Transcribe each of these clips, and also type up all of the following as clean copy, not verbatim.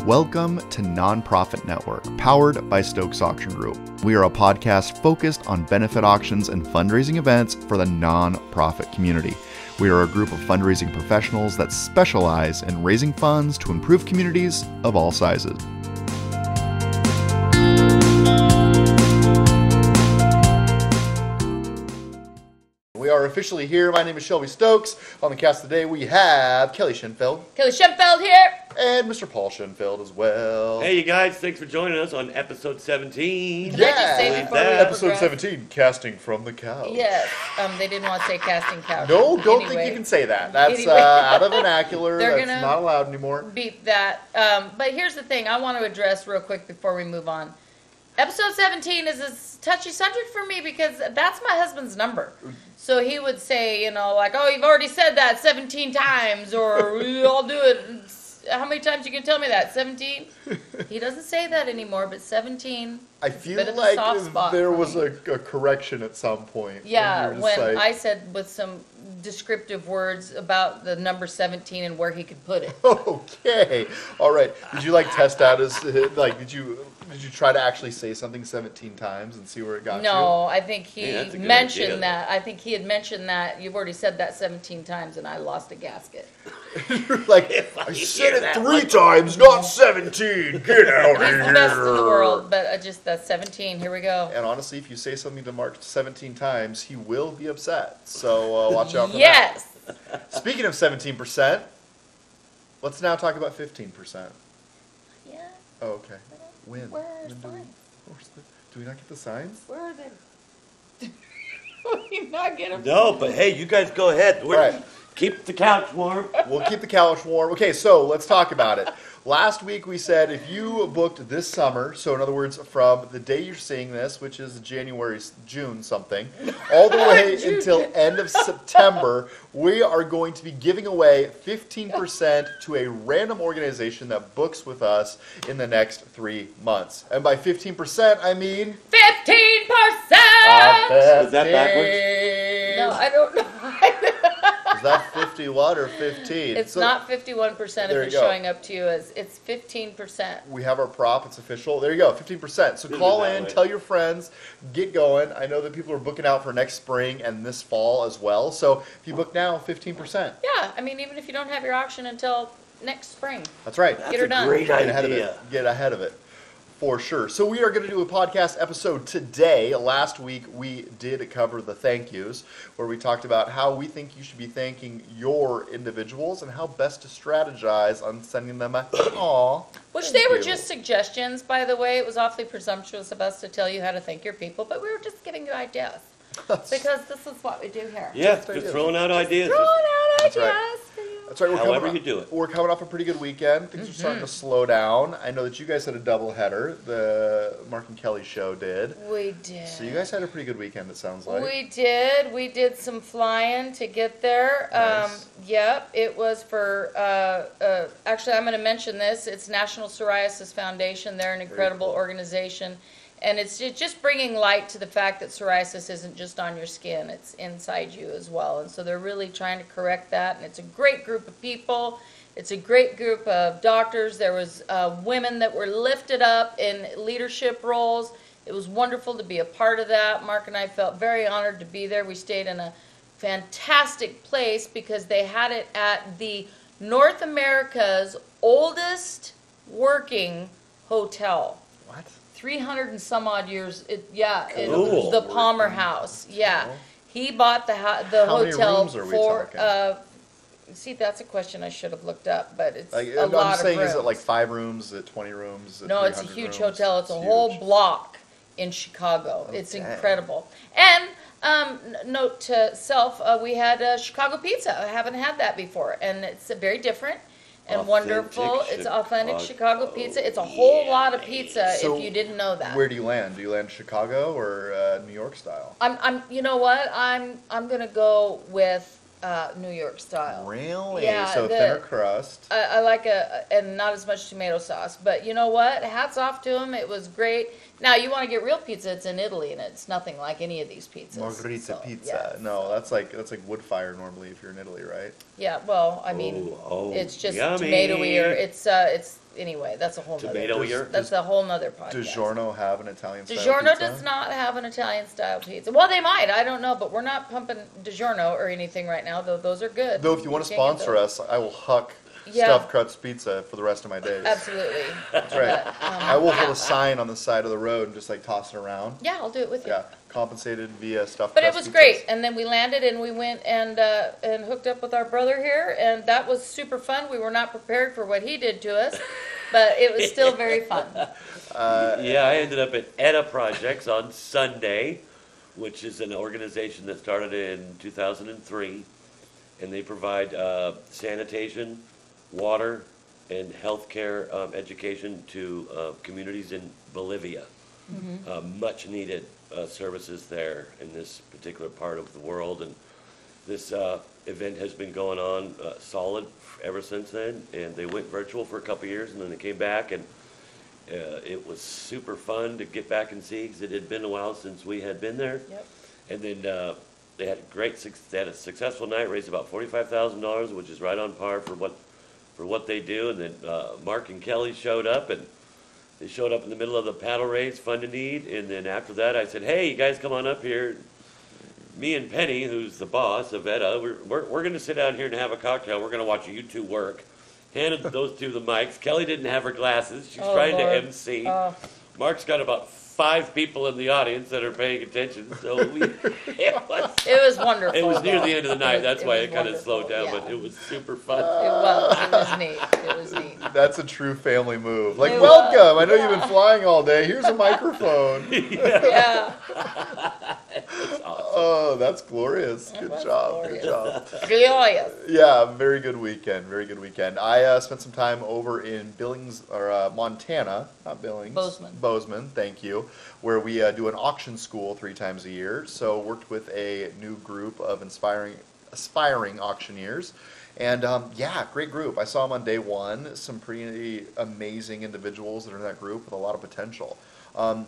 Welcome to Nonprofit Network, powered by Stokes Auction Group. We are a podcast focused on benefit auctions and fundraising events for the nonprofit community. We are a group of fundraising professionals that specialize in raising funds to improve communities of all sizes. We are officially here. My name is Shelby Stokes. On the cast today, we have Kelly Shinfeld. Kelly Shinfeld here. And Mr. Paul Shinfeld as well. Hey, you guys. Thanks for joining us on episode 17. Can I just say before we episode progress? 17, Casting from the Couch. Yes. They didn't want to say casting couch. No, don't Anyway, think you can say that. That's Anyway. out of vernacular. They're That's gonna not allowed anymore. Beat that. But here's the thing I want to address real quick before we move on. Episode 17 is a touchy subject for me because that's my husband's number. So he would say, like, oh, you've already said that 17 times, or I'll do it. How many times you can tell me that? 17? He doesn't say that anymore, but 17. I feel like there was a correction at some point. Yeah, when I said with some descriptive words about the number 17 and where he could put it. Okay, all right. Did you test out his did you try to actually say something 17 times and see where it got you? No, I think he that's a good mentioned idea. that. I think he had mentioned that you've already said that 17 times, and I lost a gasket. I said it 3 times, not 17. Get out of He's here. the best in the world, but that's 17. Here we go. And honestly, if you say something to Mark 17 times, he will be upset. So watch out for Yes. that. Speaking of 17%, let's now talk about 15%. Yeah. Oh, okay. When? Where are When signs? do we not get the signs? Where are they? We not get them. No, but hey, you guys go ahead. All right. Keep the couch warm. We'll keep the couch warm. Okay, so let's talk about it. Last week we said if you booked this summer, so in other words, from the day you're seeing this, which is June something, all the way until end of September, we are going to be giving away 15% to a random organization that books with us in the next 3 months. And by 15%, I mean 15%. Is that backwards? No, I don't know. Is that 51 or 15? It's not 51% if There you it's go. showing up to you as it's 15%. We have our prop. It's official. There you go, 15%. So call in, tell your friends, get going. I know that people are booking out for next spring and this fall as well. So if you book now, 15%. Yeah, I mean, even if you don't have your auction until next spring. That's right. That's Get her a done. great Get ahead of idea. it. Get ahead of it. For sure. So we are going to do a podcast episode today. Last week we did cover the thank yous, where we talked about how we think you should be thanking your individuals and how best to strategize on sending them a aw. Which thank they were you. just suggestions, by the way. It was awfully presumptuous of us to tell you how to thank your people, but we were just giving you ideas. Because this is what we do here. Yeah, That's just right. throwing out ideas. Throwing out That's ideas right. for you. That's right. However you do it. We're coming off a pretty good weekend. Things are starting to slow down. I know that you guys had a doubleheader. The Mark and Kelly show did. We did. So you guys had a pretty good weekend, it sounds like. We did. We did some flying to get there. Nice. Yep, it was for, actually, I'm going to mention this. It's National Psoriasis Foundation. They're an incredible cool. organization. And it's just bringing light to the fact that psoriasis isn't just on your skin. It's inside you as well. And so they're really trying to correct that. And it's a great group of people. It's a great group of doctors. There was women that were lifted up in leadership roles. It was wonderful to be a part of that. Mark and I felt very honored to be there. We stayed in a fantastic place because they had it at the North America's oldest working hotel. What? 300 and some odd years. Cool. The Palmer House. Yeah, Cool. he bought the How many hotel rooms are we for. talking? See, that's a question I should have looked up, but it's a I'm lot saying, of rooms. is it like 5 rooms? Is it 20 rooms? Is it No, it's a 300 huge rooms? hotel. It's a huge. whole block in Chicago. Oh, It's dang. incredible. And note to self, we had Chicago pizza. I haven't had that before, and it's very different and Authentic wonderful. It's authentic Chicago Chicago. pizza. It's a whole lot of pizza So if you didn't know that. Where do you land? Do you land Chicago or New York style? You know what? I'm gonna go with New York style. Really? Yeah, So thinner crust. I like and not as much tomato sauce, but you know what? Hats off to them. It was great. Now you want to get real pizza? It's in Italy, and it's nothing like any of these pizzas. Margherita So, pizza. yeah. No, that's like wood fire normally if you're in Italy, right? Yeah. Well, I mean, Oh, it's just yummy. tomatoey, or it's anyway, that's a whole nother. Tomato ear? That's a whole nother podcast. DiGiorno have an Italian style DiGiorno pizza? does not have an Italian style pizza. Well, they might. I don't know, but we're not pumping DiGiorno or anything right now. Though those are good. Though if you want to can't get sponsor those. us, I will huck Yeah. stuffed crust pizza for the rest of my days. Absolutely. That's right. But, I will hold yeah. a sign on the side of the road and just like toss it around. Yeah, I'll do it with you. Yeah, compensated via stuffed But it crust was pizzas. great, and then we landed and we went and hooked up with our brother here, and that was super fun. We were not prepared for what he did to us, but it was still very fun. Yeah, I ended up at ETA Projects on Sunday, which is an organization that started in 2003, and they provide sanitation, water, and healthcare education to communities in Bolivia. Much needed services there in this particular part of the world, and this event has been going on solid ever since then. And they went virtual for a couple of years, and then they came back, and it was super fun to get back and see because it had been a while since we had been there. Yep. And then they had they had a successful night, raised about $45,000, which is right on par for what they do. And then Mark and Kelly showed up, and they showed up in the middle of the paddle race, Fun to Need. And then after that, I said, "Hey, you guys, come on up here." Me and Penny, who's the boss of ETA, we're going to sit down here and have a cocktail. We're going to watch you two work. Handed those two the mics. Kelly didn't have her glasses. She's trying Lord. to MC. Mark's got about 5 people in the audience that are paying attention. So It was wonderful. it was near the end of the night. That's It why was it kind of wonderful, slowed down, yeah. but it was super fun. It was neat. It was neat. That's a true family move. Like, It welcome. was, I know you've been flying all day. Here's a microphone. Yeah. It's awesome. Oh, that's glorious. It Good was job. glorious. Good job. Glorious. Yeah, very good weekend. Very good weekend. I spent some time over in Billings, or Montana, not Billings. Bozeman, thank you, where we do an auction school 3 times a year. So worked with a new group of aspiring auctioneers. And yeah, great group. I saw them on day 1. Some pretty amazing individuals that are in that group with a lot of potential.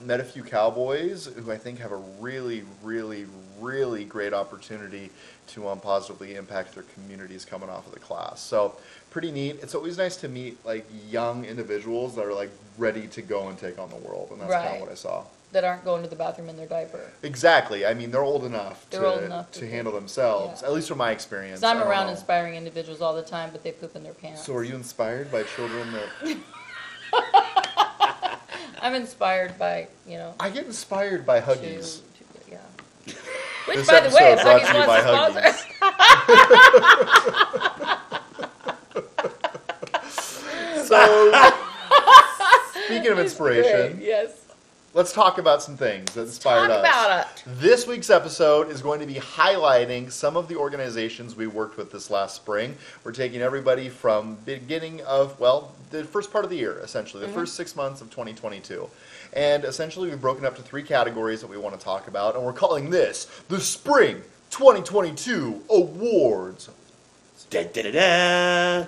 Met a few cowboys who I think have a really, really, really great opportunity to positively impact their communities coming off of the class. So pretty neat. It's always nice to meet like young individuals that are like ready to go and take on the world, and that's kind Right. of what I saw. That aren't going to the bathroom in their diaper. Exactly. I mean, they're old enough They're old enough to to handle themselves, yeah. at least from my experience. Because I'm I don't around know. inspiring individuals all the time, but they poop in their pants. So are you inspired by children that... I'm inspired by, I get inspired by Huggies. yeah. Which, This by the way, if episode brought Huggies to you wants by to sponsor Huggies. So, speaking of inspiration, Great, yes. let's talk about some things that inspired Talk us. about it. This week's episode is going to be highlighting some of the organizations we worked with this last spring. We're taking everybody from beginning of, well, the first part of the year, essentially, the first 6 months of 2022. And essentially, we've broken up to 3 categories that we want to talk about, and we're calling this the Spring 2022 Awards. Da, da, da, da.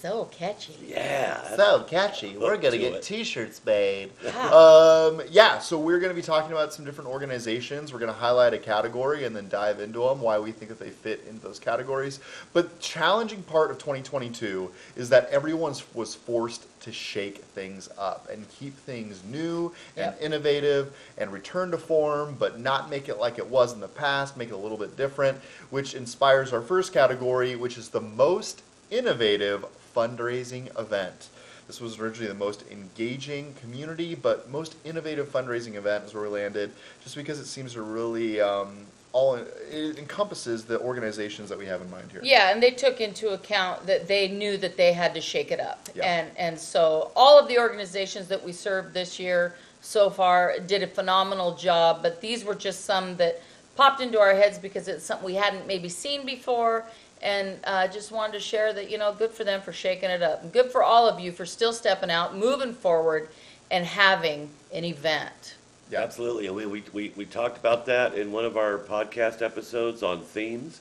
So catchy. Yeah. So catchy. We're Hook going to to get it. t-shirts made. Wow. Yeah, so we're going to be talking about some different organizations. We're going to highlight a category and then dive into them, why we think that they fit into those categories. But the challenging part of 2022 is that everyone was forced to shake things up and keep things new and Yep. innovative and return to form, but not make it like it was in the past, make it a little bit different, which inspires our first category, which is the most innovative fundraising event. This was originally the most engaging community, but most innovative fundraising event is where we landed, just because it seems to really it encompasses the organizations that we have in mind here. Yeah, and they took into account that they knew that they had to shake it up. Yeah. And so all of the organizations that we served this year so far did a phenomenal job, but these were just some that popped into our heads because it's something we hadn't maybe seen before, and just wanted to share that, good for them for shaking it up. And good for all of you for still stepping out, moving forward, and having an event. Yeah. Absolutely. And we talked about that in one of our podcast episodes on themes.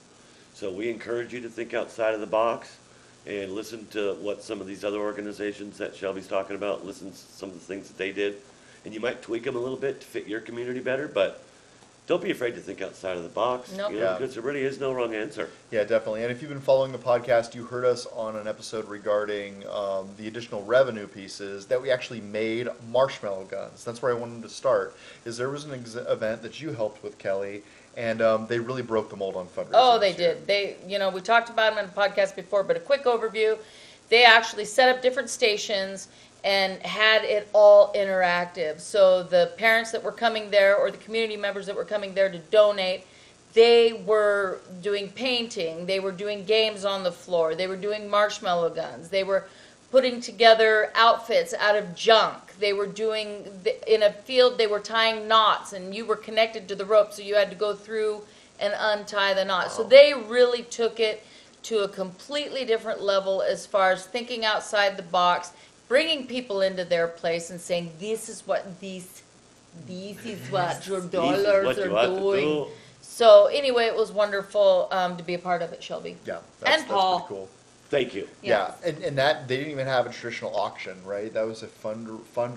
So we encourage you to think outside of the box and listen to what some of these other organizations that Shelby's talking about, listen to some of the things that they did. And you might tweak them a little bit to fit your community better, but don't be afraid to think outside of the box. Nope. You know, because there really is no wrong answer. Yeah, definitely. And if you've been following the podcast, you heard us on an episode regarding the additional revenue pieces that we actually made marshmallow guns. That's where I wanted to start. Is there was an event that you helped with, Kelly, and they really broke the mold on fundraising. Oh, they did. They, we talked about them in the podcast before, but a quick overview. They actually set up different stations and had it all interactive. So the parents that were coming there or the community members that were coming there to donate, they were doing painting, they were doing games on the floor, they were doing marshmallow guns, they were putting together outfits out of junk, they were doing, in a field they were tying knots and you were connected to the rope so you had to go through and untie the knot. So they really took it to a completely different level as far as thinking outside the box, bringing people into their place and saying, this is what your dollars are doing. So anyway, it was wonderful to be a part of it, Shelby. Yeah, and Paul. Pretty cool. Thank you. Yeah, and that they didn't even have a traditional auction, right? That was a fund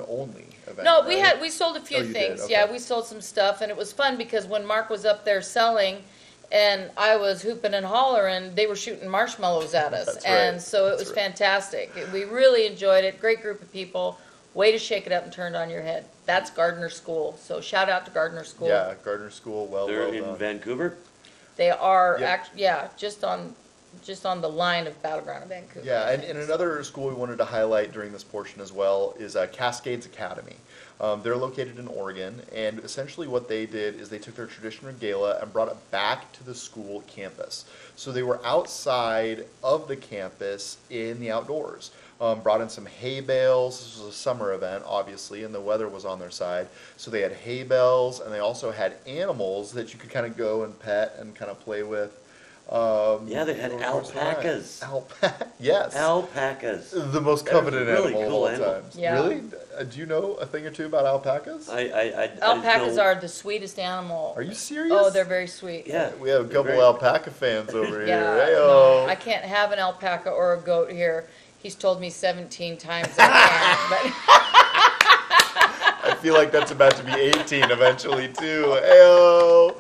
only event. No, right? we sold a few you things. did? Okay. Yeah, we sold some stuff, and it was fun because when Mark was up there selling, and I was hooping and hollering, they were shooting marshmallows at us. That's and right. so it was fantastic. We really enjoyed it. Great group of people. Way to shake it up and turn it on your head. That's Gardner School. So shout out to Gardner School. Yeah, Gardner School, They're well in done. Vancouver. They are, Yep. just on the line of Battleground of Vancouver. Yeah, I and think. another school we wanted to highlight during this portion as well is Cascades Academy. They're located in Oregon, and essentially what they did is they took their traditional gala and brought it back to the school campus. So they were outside of the campus in the outdoors. Brought in some hay bales. This was a summer event, obviously, and the weather was on their side. So they had hay bales, and they also had animals that you could kind of go and pet and kind of play with. Yeah, they had alpacas. Yes. Alpacas. The most That was coveted a really animal cool of all animal. time. Yeah. Really? Do you know a thing or two about alpacas? I Alpacas just know- are the sweetest animal. Are you serious? Oh, they're very sweet. Yeah. We have a they're couple very- alpaca fans over Yeah, here. no, Heyo. I can't have an alpaca or a goat here. He's told me 17 times I can't, I feel like that's about to be 18 eventually too. Heyo.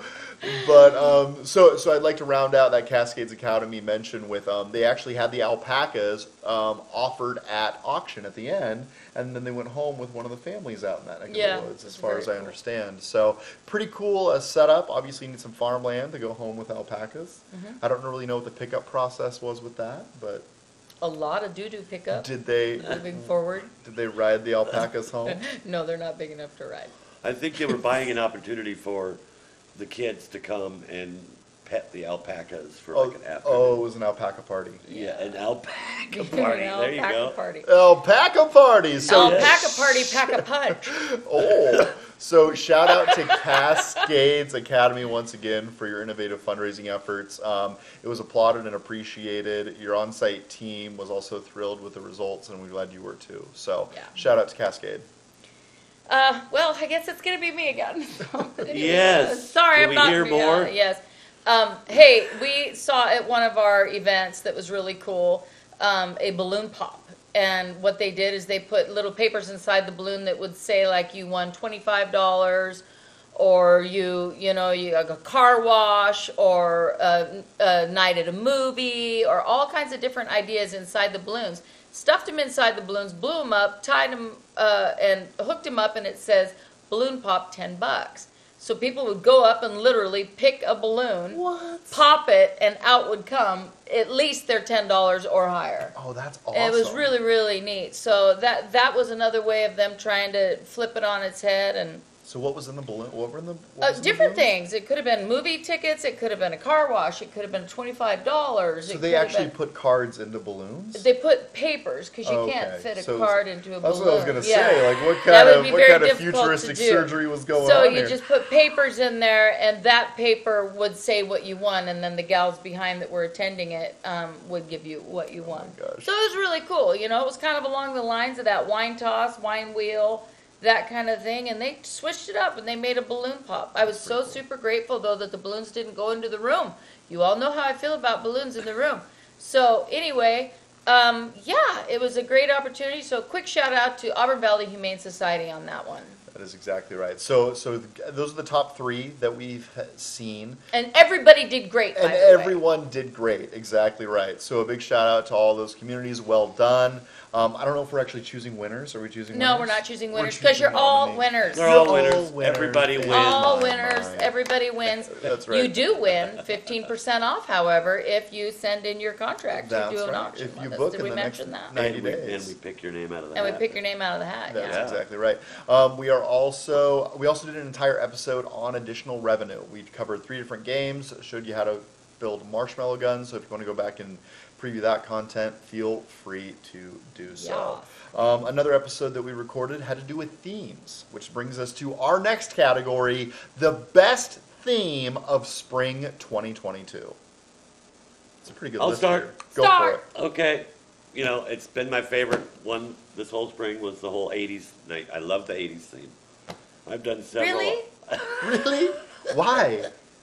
But so I'd like to round out that Cascades Academy mention with they actually had the alpacas offered at auction at the end, and then they went home with one of the families out in that neck of Yeah, the woods, as it's far very as I cool. understand. So pretty cool setup. Obviously, you need some farmland to go home with alpacas. Mm-hmm. I don't really know what the pickup process was with that, but a lot of doo-doo pickup did they moving forward. ride the alpacas home? No, they're not big enough to ride. I think they were buying an opportunity for the kids to come and pet the alpacas for like an afternoon. Oh, it was an alpaca party. Yeah, an alpaca An party. There you alpaca go. party. Alpaca party. So Alpaca party, pack a punch. Oh, so shout out to Cascades Academy once again for your innovative fundraising efforts. It was applauded and appreciated. Your on-site team was also thrilled with the results, and we're glad you were too. So Yeah. shout out to Cascade. Well, I guess it's going to be me again. Yes. Sorry, Can I'm we not. hear more? Yes. Hey, we saw at one of our events that was really cool a balloon pop. And what they did is they put little papers inside the balloon that would say like you won $25 or you a car wash or a night at a movie or all kinds of different ideas inside the balloons. Stuffed them inside the balloons, blew them up, tied them and hooked them up, and it says balloon pop $10. So people would go up and literally pick a balloon, pop it, and out would come at least their $10 or higher. Oh, that's awesome. And it was really, really neat. So that was another way of them trying to flip it on its head. And So what was in the balloon? What were in the what was in the different balloons? things. It could have been movie tickets. It could have been a car wash. It could have been $25. So It they could have actually been- put cards into balloons? They put papers because you can't Okay. fit a So card into a That's balloon. what I was gonna Yeah. say. Like what That kind would be of very difficult to futuristic do. surgery was going So on you here? just put papers in there, and that paper would say what you won, and then the gals behind that were attending it would give you what you won. Oh gosh. So it was really cool. It was kind of along the lines of that wine toss, wine wheel, that kind of thing, and they switched it up and they made a balloon pop. I was so super grateful though that the balloons didn't go into the room. You all know how I feel about balloons in the room. So anyway, it was a great opportunity. So quick shout out to Auburn Valley Humane Society on that one. That is exactly right. So those are the top 3 that we've seen. And everybody did great, by And the way. everyone did great. Exactly right. So a big shout out to all those communities. Well done. I don't know if we're actually choosing winners. Are we choosing winners? No, we're not choosing winners We're because you're choosing all nominees. winners. They're all You're winners. Everybody wins. All My winners. mind. Everybody wins. That's right. You do win 15% off, however, if you send in your contract to That's do an right. auction If you with us. book Did in we the next mention that? 90 And we, days. and we pick your name out of the And we hat. pick your name out of the hat. That's Yeah. exactly right. We also did an entire episode on additional revenue. We covered 3 different games, showed you how to build marshmallow guns. So if you want to go back and preview that content, feel free to do so. Another episode that we recorded had to do with themes, which brings us to our next category, the best theme of spring 2022. It's a pretty good I'll list start. here. Go Start. for it. Okay, you know, it's been my favorite one this whole spring was the whole 80s night. I love the 80s theme. I've done several. Really? Really? Why?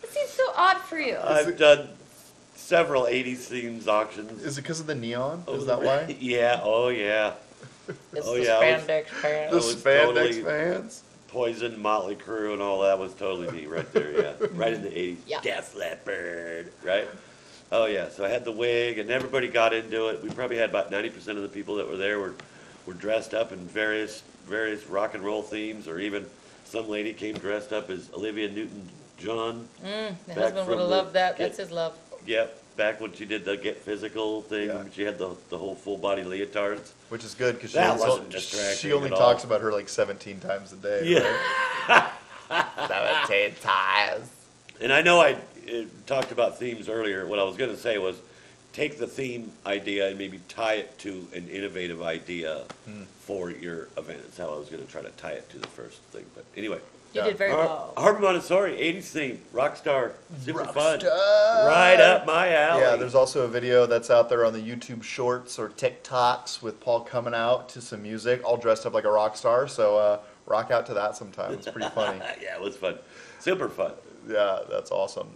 It seems so odd for you. I've done several 80s themes auctions. Is it because of the neon? Is Over that the- why? Yeah, oh yeah. It's Oh, the yeah, I was- spandex pants. The was spandex totally- fans? Poison, Motley Crue, and all that was totally me right there, yeah. Right in the 80s. Yeah. Death Leopard, right? Oh yeah, so I had the wig, and everybody got into it. We probably had about 90% of the people that were there were dressed up in various rock and roll themes, or even some lady came dressed up as Olivia Newton-John. The Back husband would from have the loved that. Get- That's his love. Yep, back when she did the Get Physical thing, Yeah. she had the whole full body leotards. Which is good because That wasn't distracting she only at all. talks about her like 17 times a day. Yeah. Right? 17 times. And I know I talked about themes earlier. What I was going to say was take the theme idea and maybe tie it to an innovative idea for your event. That's how I was going to try to tie it to the first thing. But anyway. You did very well. Harbor Montessori, 80s theme, Rockstar, super fun. Rockstar. Right up my alley. Yeah, there's also a video that's out there on the YouTube Shorts or TikToks with Paul coming out to some music, all dressed up like a rock star. So rock out to that sometime. It's pretty funny. Yeah, it was fun. Super fun. Yeah, that's awesome.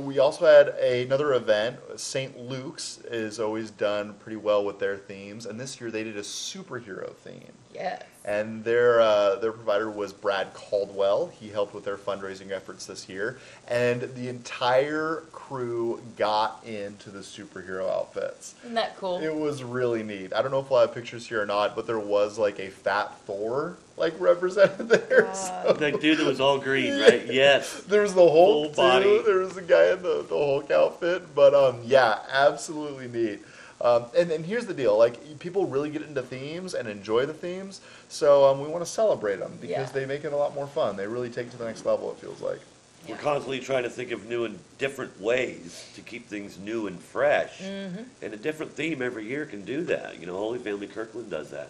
We also had another event. St. Luke's is always done pretty well with their themes, and this year they did a superhero theme. Yes. And their provider was Brad Caldwell. He helped with their fundraising efforts this year, and the entire crew got into the superhero outfits. Isn't that cool? It was really neat. I don't know if we'll have pictures here or not, but there was like a fat Thor represented there. So That dude that was all green, right? Yes. there was the Hulk Full body. too. There was a guy in the Hulk outfit, but yeah, absolutely neat. And here's the deal: like people really get into themes and enjoy the themes, so we want to celebrate them because Yeah. they make it a lot more fun. They really take it to the next level. It feels like. We're constantly trying to think of new and different ways to keep things new and fresh. Mm-hmm. And a different theme every year can do that. You know, Holy Family Kirkland does that.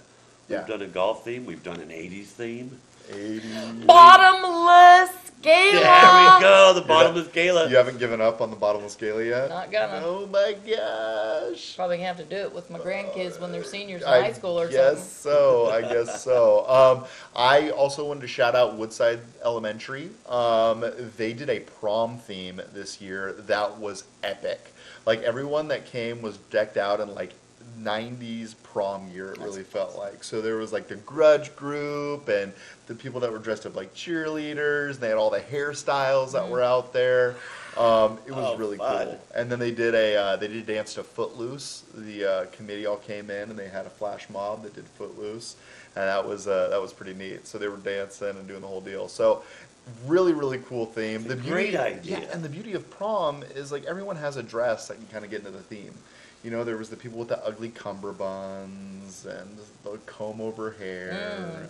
Yeah. We've done a golf theme. We've done an 80s theme. 80. Bottomless gala. There we go, the bottomless gala. You haven't given up on the bottomless gala yet? Not gonna. Oh my gosh. Probably gonna have to do it with my grandkids when they're seniors in I high school or guess something. so. I guess so. I also wanted to shout out Woodside Elementary. They did a prom theme this year that was epic. Like everyone that came was decked out in like 90s prom gear, it really felt like. So there was like the grudge group and the people that were dressed up like cheerleaders. And they had all the hairstyles that were out there. It was really fun. cool. And then they did a dance to Footloose. The committee all came in and they had a flash mob that did Footloose, and that was pretty neat. So they were dancing and doing the whole deal. So really, really cool theme. It's a great idea. Yeah, and the beauty of prom is like everyone has a dress that can kind of get into the theme. You know, there was the people with the ugly cummerbunds and the comb over hair.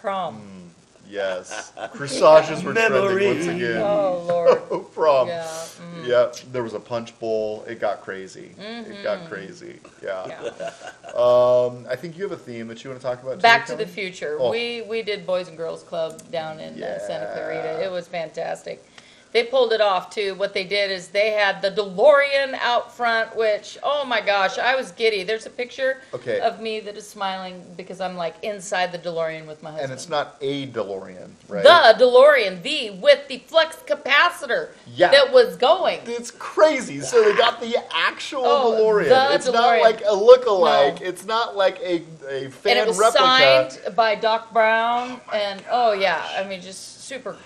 Prom. Yes. Corsages were trending once Memories. again. Oh Lord. Prom. Yeah. Yeah, there was a punch bowl. It got crazy. It got crazy. Yeah. Yeah. I think you have a theme that you want to talk about. Back today, to the Kelly? Future. Oh. We did Boys and Girls Club down in Santa Clarita. It was fantastic. They pulled it off too. What they did is they had the DeLorean out front, which, oh my gosh, I was giddy. There's a picture of me that is smiling because I'm like inside the DeLorean with my husband. And it's not a DeLorean, right? The DeLorean, with the flex capacitor that was going. It's crazy. So they got the actual DeLorean. It's DeLorean. not like a look-alike. No. It's not like a fan and it was replica. signed by Doc Brown, and I mean, just super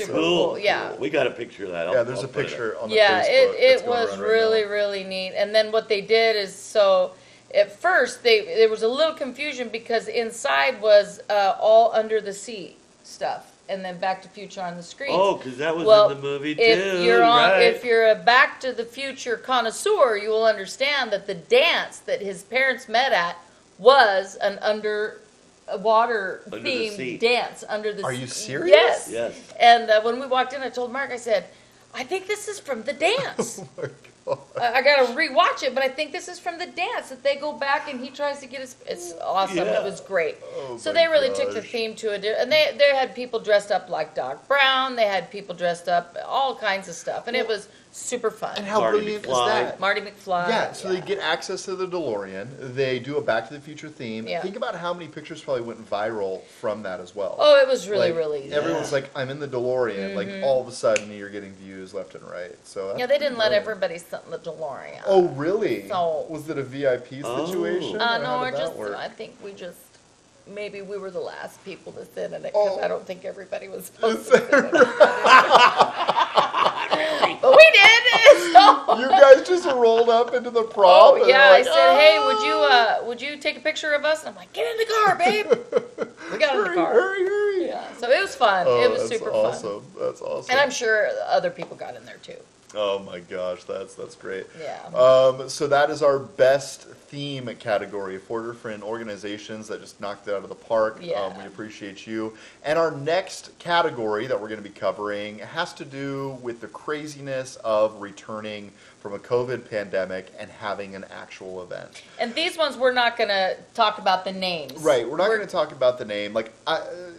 cool. Yeah. We got a picture of that. There's a picture on the Facebook. Facebook. It was really neat. And then what they did is, at first there was a little confusion because inside was all under the sea stuff, and then Back to the Future on the screen. Oh, because that was in the movie too. If you're a Back to the Future connoisseur, you will understand that the dance that his parents met at was an underwater themed dance under the sea. Are you serious? Yes. And when we walked in, I told Mark, I said, I think this is from the dance. Oh my God. I got to rewatch it, but I think this is from the dance that they go back and he tries to get his. It's awesome. Yeah. It was great. So they really took the theme to it, and they had people dressed up like Doc Brown. They had people dressed up all kinds of stuff, and it was super fun. And how brilliant is that? Marty McFly. Yeah, so they get access to the DeLorean. They do a Back to the Future theme. Yeah. Think about how many pictures probably went viral from that as well. Oh, it was really easy. Everyone's like, I'm in the DeLorean. Like, all of a sudden, you're getting views left and right. So they didn't let everybody sit in the DeLorean. Oh, really? So, was it a VIP situation? No, I think maybe we were the last people to sit in it because I don't think everybody was supposed to sit in it. But we did. So. You guys just rolled up into the prop. Oh yeah, I said, hey, would you take a picture of us? And I'm like, get in the car, babe. We got in the car. Hurry. Yeah, so it was fun. It was super fun. That's awesome. And I'm sure other people got in there too. Oh my gosh, that's great. Yeah. So that is our best theme category. 4 different organizations that just knocked it out of the park. Yeah. We appreciate you. And our next category that we're going to be covering has to do with the craziness of returning from a COVID pandemic and having an actual event. And these ones we're not going to talk about the names. Right, we're not going to talk about the name.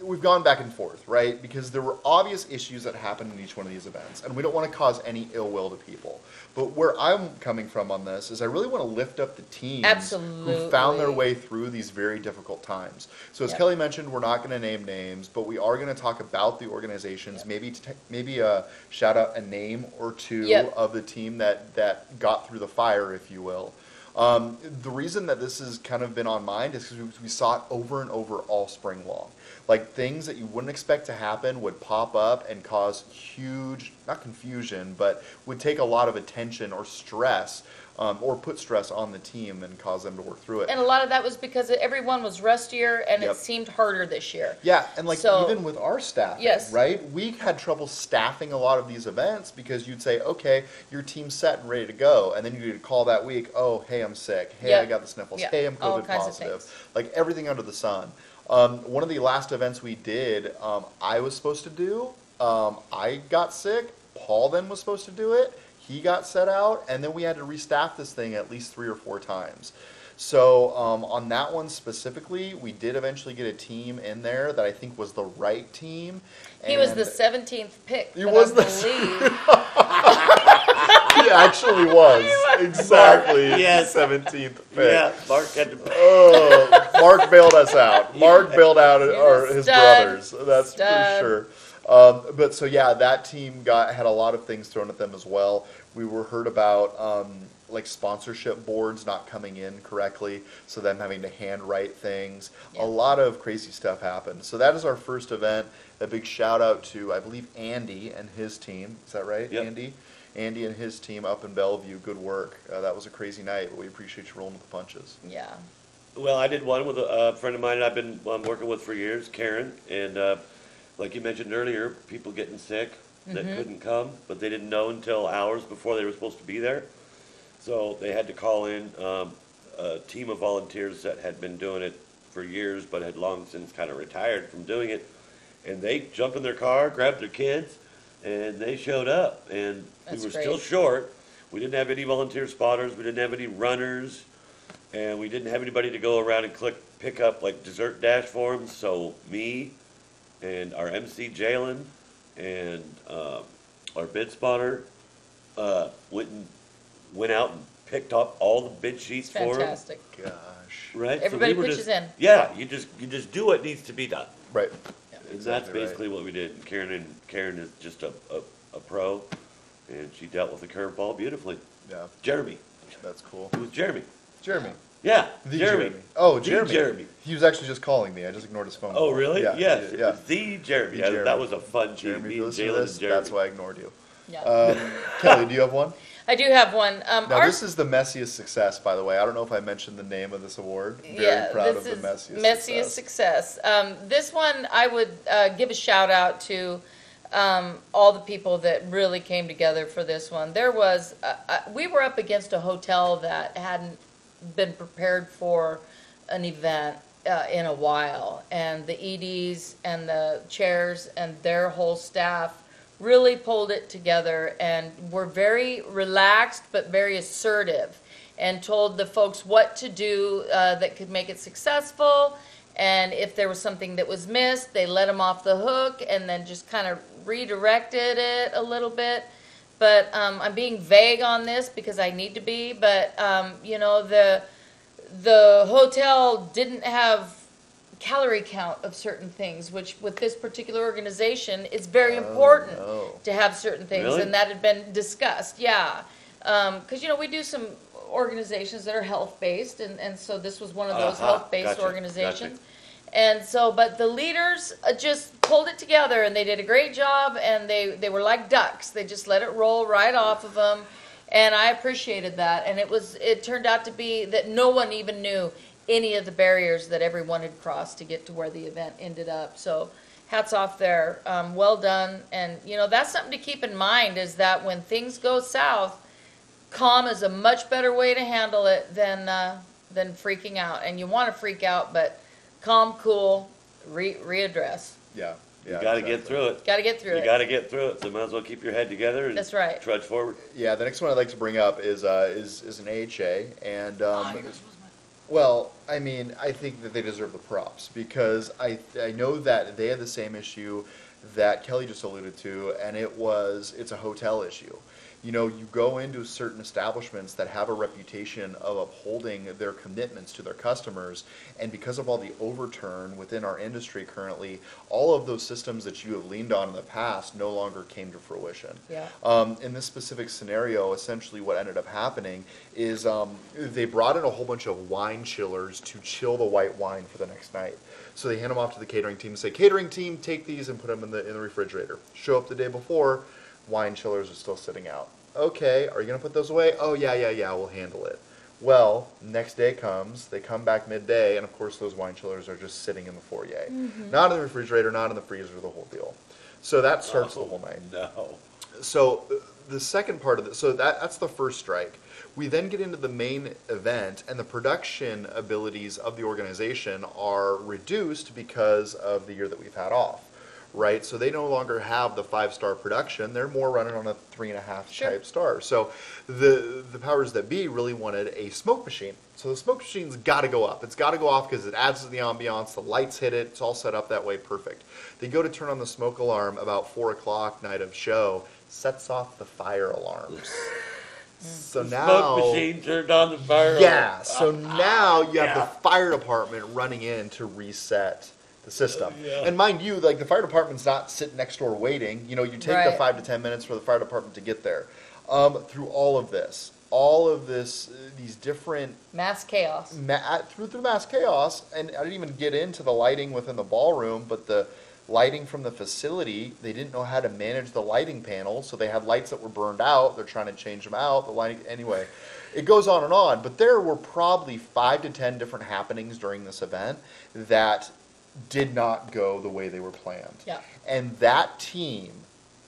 We've gone back and forth, right? Because there were obvious issues that happened in each one of these events, and we don't want to cause any ill will to people. But where I'm coming from on this is I really want to lift up the teams who found their way through these very difficult times. So as Kelly mentioned, we're not going to name names, but we are going to talk about the organizations, maybe shout out a name or two of the team that got through the fire, if you will. The reason that this has kind of been on mind is because we saw it over and over all spring long. Like, things that you wouldn't expect to happen would pop up and cause huge, not confusion, but would take a lot of attention or stress, or put stress on the team and cause them to work through it. And a lot of that was because everyone was rustier and it seemed harder this year. Yeah, and even with our staff, right? We had trouble staffing a lot of these events because you'd say, okay, your team's set and ready to go. And then you'd call that week, oh, hey, I'm sick. Hey, I got the sniffles. Hey, I'm COVID positive. Like, everything under the sun. One of the last events we did, I was supposed to do. I got sick. Paul then was supposed to do it. He got set out, and then we had to restaff this thing at least 3 or 4 times. So on that one specifically, we did eventually get a team in there that I think was the right team. He was the 17th pick. He was He actually was. Exactly. Yes. 17th pick. Yeah, Mark had to. Mark bailed us out. Mark bailed out his brothers. That's for sure. But so yeah, that team had a lot of things thrown at them as well. We heard about like sponsorship boards not coming in correctly, so them having to handwrite things. A lot of crazy stuff happened. So that is our first event. A big shout out to, I believe, Andy and his team. Is that right, Yep. Andy and his team up in Bellevue. Good work. That was a crazy night, but we appreciate you rolling with the punches. Yeah. Well, I did one with a friend of mine I've been working with for years, Karen, and like you mentioned earlier, people getting sick that couldn't come, but they didn't know until hours before they were supposed to be there. So they had to call in a team of volunteers that had been doing it for years, but had long since kind of retired from doing it. And they jumped in their car, grabbed their kids, and they showed up. And we were still short. We didn't have any volunteer spotters. We didn't have any runners. And we didn't have anybody to go around and pick up like dessert dash forms. So me and our MC Jalen and our bid spotter went out and picked up all the bid sheets It's for them. fantastic. Gosh. Right? Everybody we were pitches just, in. Yeah, you just do what needs to be done. Right. And Exactly that's right. basically what we did. Karen is just a pro, and she dealt with the curveball beautifully. Yeah. Jeremy. That's cool. It was Jeremy. Jeremy. Yeah, The Jeremy. Oh, The Jeremy. Jeremy. He was actually just calling me. I just ignored his phone Oh, call. really? Yeah. Yes. Yeah. It was the Jeremy. The Yeah, Jeremy. that was a fun team. Jeremy, Me if you and listen to Jalen this, and Jeremy. that's why I ignored you. Yeah. Kelly, do you have one? I do have one. Now, this is the Messiest Success, by the way. I don't know if I mentioned the name of this award. Very Yeah, proud of this the is Messiest Success. This one I would give a shout out to all the people that really came together for this one. There was, we were up against a hotel that hadn't been prepared for an event in a while, and the EDs and the chairs and their whole staff really pulled it together and were very relaxed but very assertive, and told the folks what to do that could make it successful. And if there was something that was missed, they let them off the hook and then just kind of redirected it a little bit. But I'm being vague on this because I need to be. But you know, the hotel didn't have calorie count of certain things, which with this particular organization is very important no. to have certain things, Really? and that had been discussed. Yeah, because you know we do some organizations that are health based, and so this was one of those health based Gotcha, organizations. gotcha. And so, but the leaders just pulled it together, and they did a great job, and they were like ducks. They just let it roll right off of them, and I appreciated that. And it turned out to be that no one even knew any of the barriers that everyone had crossed to get to where the event ended up. So hats off there. Well done. And, you know, that's something to keep in mind, is that when things go south, calm is a much better way to handle it than freaking out. And you want to freak out, but calm, cool, readdress. Yeah. Yeah. You got to get through it. Got to get through You it. got to get through it. So might as well keep your head together and That's right. trudge forward. Yeah. The next one I'd like to bring up is an AHA, and well, I mean, I think that they deserve the props because I know that they had the same issue that Kelly just alluded to, and it's a hotel issue. You know, you go into certain establishments that have a reputation of upholding their commitments to their customers, and because of all the overturn within our industry currently, all of those systems that you have leaned on in the past no longer came to fruition. Yeah. In this specific scenario, essentially what ended up happening is they brought in a whole bunch of wine chillers to chill the white wine for the next night. So they hand them off to the catering team and say, catering team, take these and put them in the refrigerator. Show up the day before, wine chillers are still sitting out. Okay, are you going to put those away? Oh, yeah, we'll handle it. Well, next day comes, they come back midday, and of course those wine chillers are just sitting in the foyer. Mm-hmm. Not in the refrigerator, not in the freezer, the whole deal. So that starts the whole night. No. So the second part of it, so that's the first strike. We then get into the main event, and the production abilities of the organization are reduced because of the year that we've had off, right? So they no longer have the 5-star production. They're more running on a 3.5 Sure. type star. So the powers that be really wanted a smoke machine. So the smoke machine's got to go up. It's got to go off because it adds to the ambiance. The lights hit it. It's all set up that way. Perfect. They go to turn on the smoke alarm about 4 o'clock night of show. Sets off the fire alarms. So now, Smoke machine turned on the fire. yeah. So now you have Yeah. the fire department running in to reset the system. Yeah. And mind you, like the fire department's not sitting next door waiting. You know, you take the Right. 5 to 10 minutes for the fire department to get there. Through all of this, these different Mass chaos. through the mass chaos, and I didn't even get into the lighting within the ballroom, but the lighting from the facility, they didn't know how to manage the lighting panel, so they had lights that were burned out. They're trying to change them out. The lighting, anyway, it goes on, but there were probably 5 to 10 different happenings during this event that did not go the way they were planned. Yeah. And that team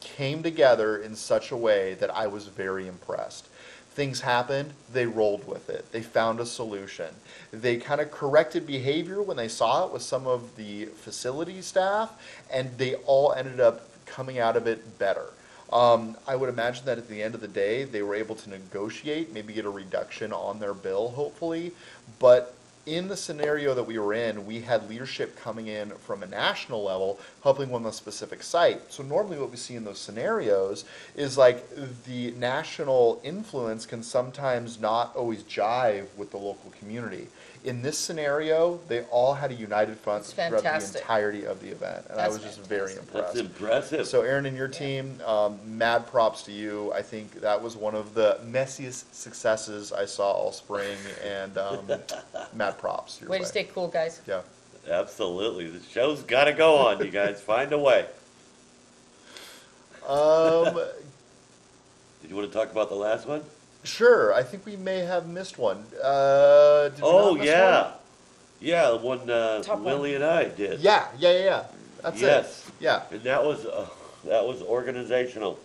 came together in such a way that I was very impressed. Things happened, they rolled with it. They found a solution. They kind of corrected behavior when they saw it with some of the facility staff, and they all ended up coming out of it better. I would imagine that at the end of the day, they were able to negotiate, maybe get a reduction on their bill, hopefully, but in the scenario that we were in, we had leadership coming in from a national level, helping on a specific site. So normally what we see in those scenarios is like the national influence can sometimes not always jive with the local community. In this scenario, they all had a united front It's throughout the fantastic. entirety of the event, and I That's was just very fantastic. impressed. That's impressive. So Aaron and your team, mad props to you. I think that was one of the messiest successes I saw all spring, and mad props. Your Way to stay cool, guys. Yeah. Absolutely. The show's got to go on, you guys. Find a way. Um, Did you want to talk about the last one? sure. I think we may have missed one. Did we Oh, not miss yeah. one? Yeah, the one Top Lily and I did. Yeah. That's Yes. it. Yeah. And that was organizational.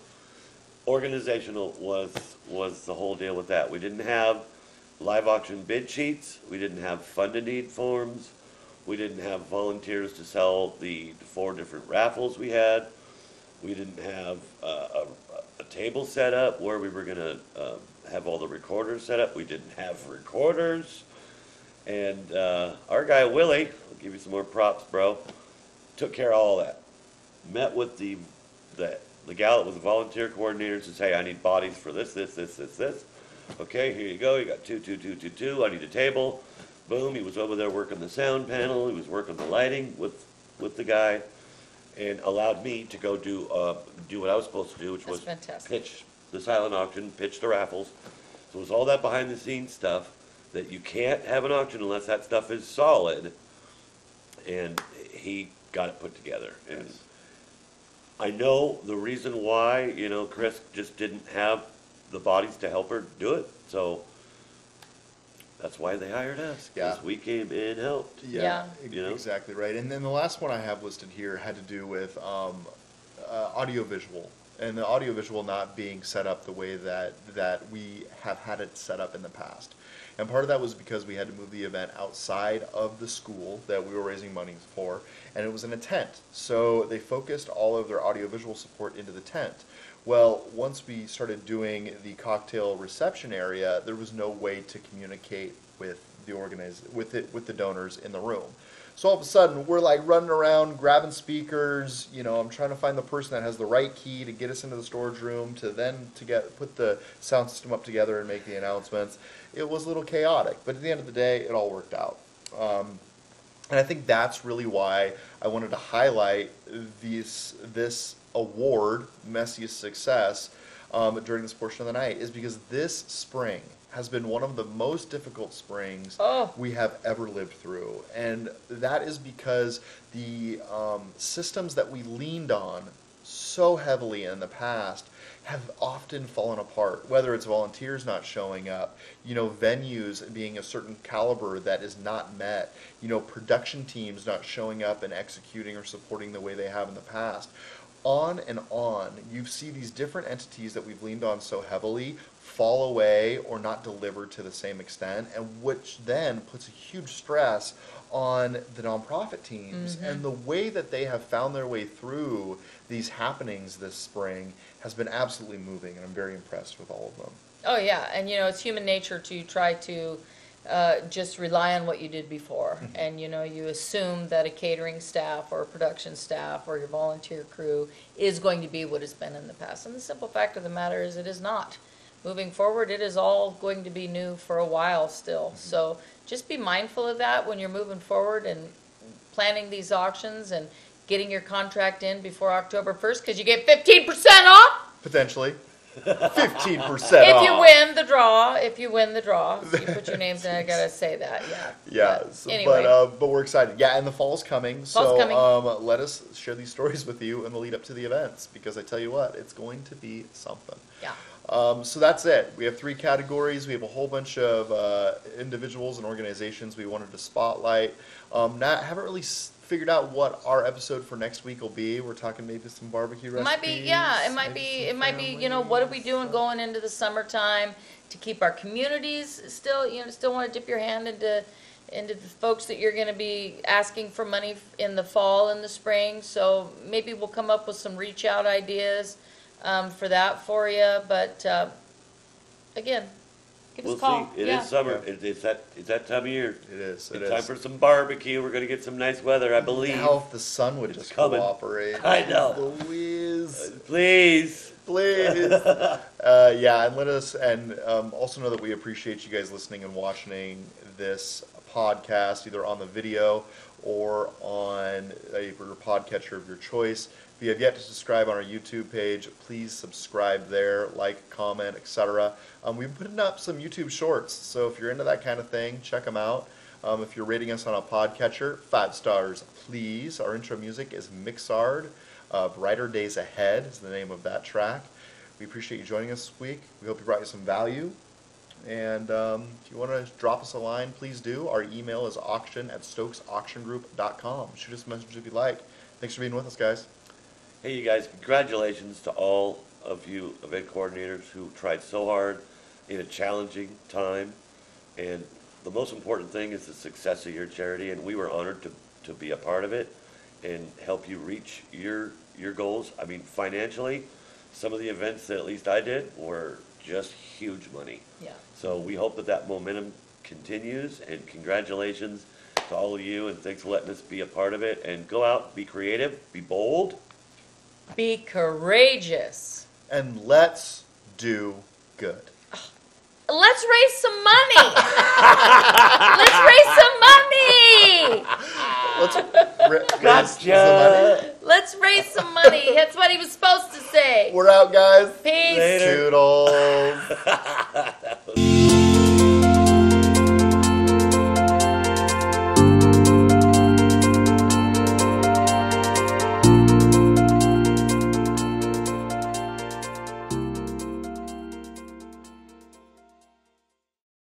Organizational was the whole deal with that. We didn't have live auction bid sheets. We didn't have fund a need forms. We didn't have volunteers to sell the 4 different raffles we had. We didn't have a table set up where we were going to have all the recorders set up. We didn't have recorders. And our guy, Willie, I'll give you some more props, bro, took care of all that. Met with the gal that was the volunteer coordinator and says, hey, I need bodies for this. Okay, here you go. You got 2, 2, 2, 2, 2. I need a table. Boom. He was over there working the sound panel. He was working the lighting with the guy, and allowed me to go do what I was supposed to do, which That's was fantastic. pitch the silent auction, pitch the raffles. So it was all that behind the scenes stuff that you can't have an auction unless that stuff is solid. And he got it put together. And I know the reason why, Chris just didn't have the bodies to help her do it. So that's why they hired us. Because Yeah. we came in and helped. Yeah. Exactly right. And then the last one I have listed here had to do with audiovisual, and the audiovisual not being set up the way that we have had it set up in the past. And part of that was because we had to move the event outside of the school that we were raising money for, and it was in a tent. So they focused all of their audiovisual support into the tent. Well, once we started doing the cocktail reception area, there was no way to communicate with with the donors in the room. So all of a sudden, we're like running around, grabbing speakers. I'm trying to find the person that has the right key to get us into the storage room to put the sound system up together and make the announcements. It was a little chaotic, but at the end of the day, it all worked out. And I think that's really why I wanted to highlight this award, Messiest Success, during this portion of the night, is because this spring has been one of the most difficult springs we have ever lived through. And that is because the systems that we leaned on so heavily in the past have often fallen apart, whether it's volunteers not showing up, venues being a certain caliber that is not met, production teams not showing up and executing or supporting the way they have in the past. On and on, you see these different entities that we've leaned on so heavily fall away or not deliver to the same extent, and which then puts a huge stress on the nonprofit teams. Mm-hmm. And the way that they have found their way through these happenings this spring has been absolutely moving, and I'm very impressed with all of them. Oh, yeah. And, it's human nature to try to just rely on what you did before. And, you assume that a catering staff or a production staff or your volunteer crew is going to be what it's been in the past. And the simple fact of the matter is it is not. Moving forward, it is all going to be new for a while still. So just be mindful of that when you're moving forward and planning these auctions and getting your contract in before October 1st, because you get 15% off. Potentially. 15% off. If you win the draw, you put your names in. I gotta say that, yeah. Yeah, Anyway. but we're excited. Yeah, and the fall's coming. Fall's coming. Let us share these stories with you in the lead up to the events, because I tell you what, it's going to be something. Yeah. So that's it. We have 3 categories. We have a whole bunch of individuals and organizations we wanted to spotlight. Haven't really figured out what our episode for next week will be. We're talking maybe some barbecue recipes. It might be, what are we doing going into the summertime to keep our communities still want to dip your hand into the folks that you're going to be asking for money in the fall and the spring. So maybe we'll come up with some reach out ideas for that for you. But again, give We'll us a call. see. It is summer. It's that time of year. It is. It's time for some barbecue. We're going to get some nice weather, I believe. Now if the sun would just coming. cooperate. I know. Louise. Please. Yeah, and let us, and also know that we appreciate you guys listening and watching this podcast, either on the video or on your podcatcher of your choice. If you have yet to subscribe on our YouTube page, please subscribe there, like, comment, etc. We've been putting up some YouTube shorts, so if you're into that kind of thing, check them out. If you're rating us on a podcatcher, 5 stars, please. Our intro music is Mixard. Brighter Days Ahead is the name of that track. We appreciate you joining us this week. We hope you brought you some value. And if you want to drop us a line, please do. Our email is auction@stokesauctiongroup.com. Shoot us a message if you like. Thanks for being with us, guys. Hey, you guys, congratulations to all of you event coordinators who tried so hard in a challenging time. And the most important thing is the success of your charity, and we were honored to be a part of it and help you reach your goals. I mean, financially, some of the events that at least I did were just huge money. Yeah. So we hope that momentum continues, and congratulations to all of you, and thanks for letting us be a part of it. And go out, be creative, be bold. Be courageous. And let's do good. Let's raise some money. Let's raise some money. Raise some money. Let's raise some money. That's what he was supposed to say. We're out, guys. Peace. Later. Toodles.